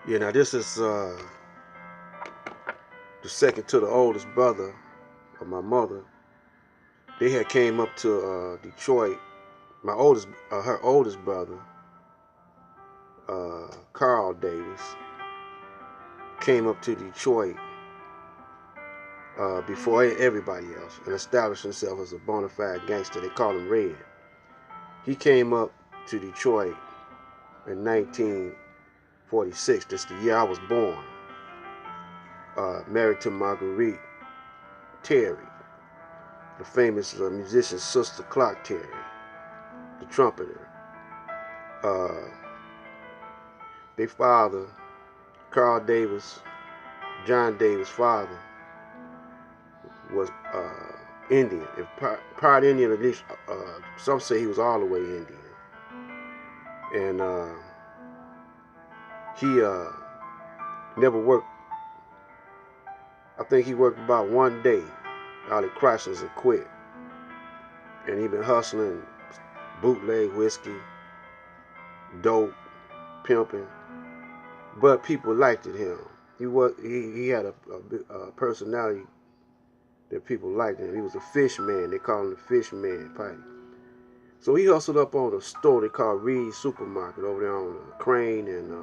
Yeah, now this is the second to the oldest brother of my mother. They had came up to Detroit. Her oldest brother, Carl Davis, came up to Detroit before everybody else and established himself as a bona fide gangster. They call him Red. He came up to Detroit in 1946. That's the year I was born. Married to Marguerite Terry, the famous musician Sister Clark Terry, the trumpeter. Their father, Carl Davis, John Davis' father, was Indian. If part Indian, at least some say he was all the way Indian. And he never worked. I think he worked about one day out at Chrysler's and quit. And he been hustling bootleg whiskey, dope, pimping. But people liked him. He had a personality that people liked him. He was a fish man. They call him the fish man, Patty. So he hustled up on a store they called Reed's Supermarket over there on Crane and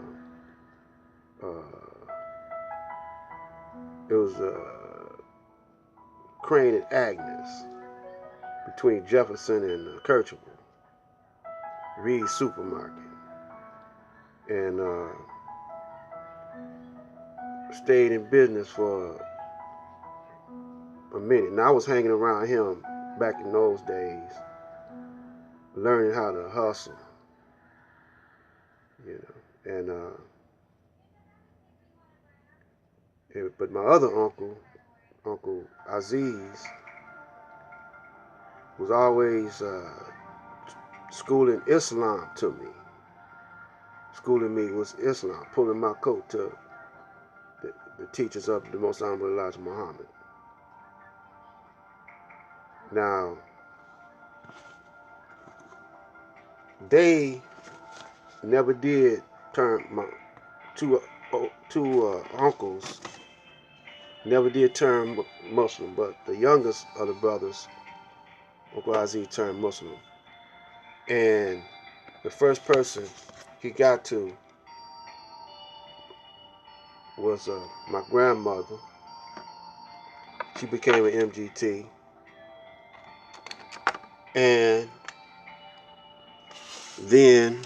it was Crane and Agnes between Jefferson and Kirchhoff. Reed's Supermarket. And stayed in business for a minute. Now I was hanging around him back in those days, learning how to hustle, and but my other Uncle Aziz, was always schooling Islam to me. Schooling me was Islam, pulling my coat to the teachers of the Most Honorable Elijah Muhammad. Now, they never did turn my two uncles never did turn Muslim, but the youngest of the brothers, Uncle Aziz, turned Muslim. And the first person he got to was my grandmother. She became an MGT. And then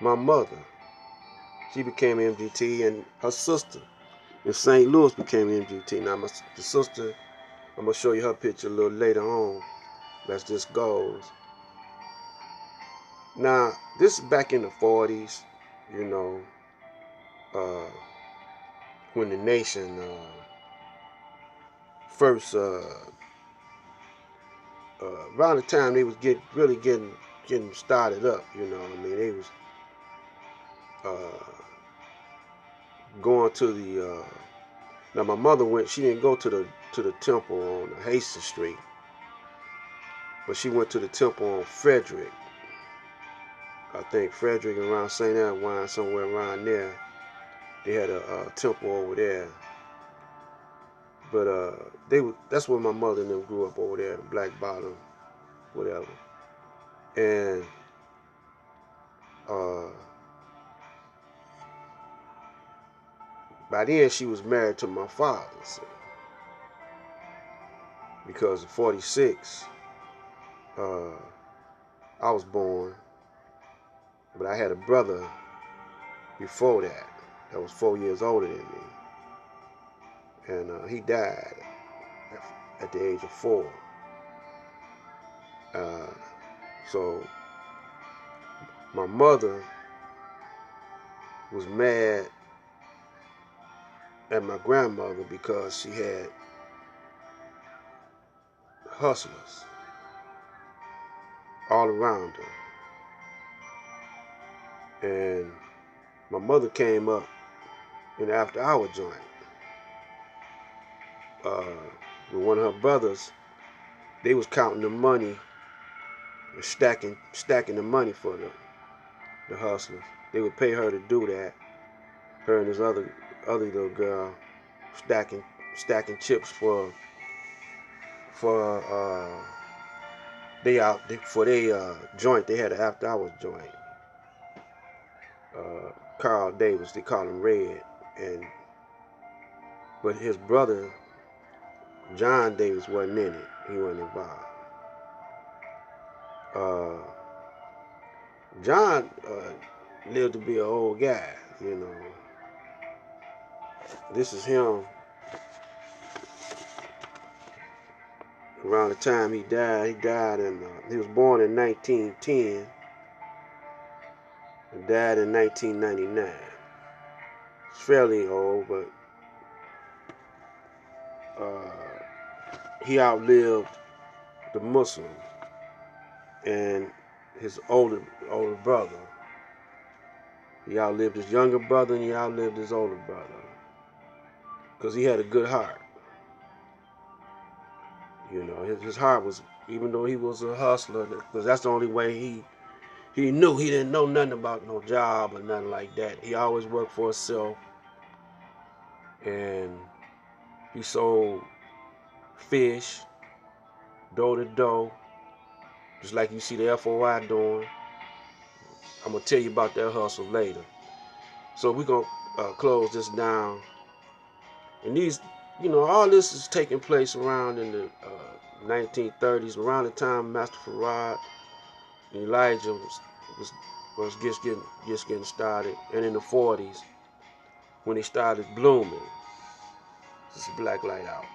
my mother, she became an MGT, and her sister in St. Louis became an MGT. Now the sister, I'm gonna show you her picture a little later on as this goes. Now this is back in the 40s, when the nation first around the time they was really getting started up. They was going to the now my mother she didn't go to the temple on Hastings Street, but she went to the temple on Frederick. I think Frederick around St. Antoine, somewhere around there. They had a temple over there. But that's where my mother and them grew up, over there in Black Bottom, whatever. And by then she was married to my father, so, because in 46 I was born, but I had a brother before that was 4 years older than me, and he died at the age of 4. So my mother was mad at my grandmother because she had hustlers all around her. And my mother came up in the after hour joint with one of her brothers. They was counting the money and stacking the money for the hustlers. They would pay her to do that. Her and this other little girl stacking chips for they joint. They had an after hours joint. Carl Davis, they call him Red, but his brother John Davis wasn't in it. He wasn't involved. John lived to be an old guy, you know. This is him around the time he died. He was born in 1910 and died in 1999. He's fairly old, but he outlived the Muslim and his older brother. He outlived his younger brother and he outlived his older brother because he had a good heart. You know, his heart was, even though he was a hustler, because that's the only way he knew. He didn't know nothing about no job or nothing like that. He always worked for himself, and he sold fish door to door, just like you see the FOI doing. I'm gonna tell you about that hustle later. So we're gonna close this down. And these, you know, all this is taking place around in the 1930s, around the time Master Farad and Elijah was just getting started, and in the 40s when they started blooming. This is Black Light Out.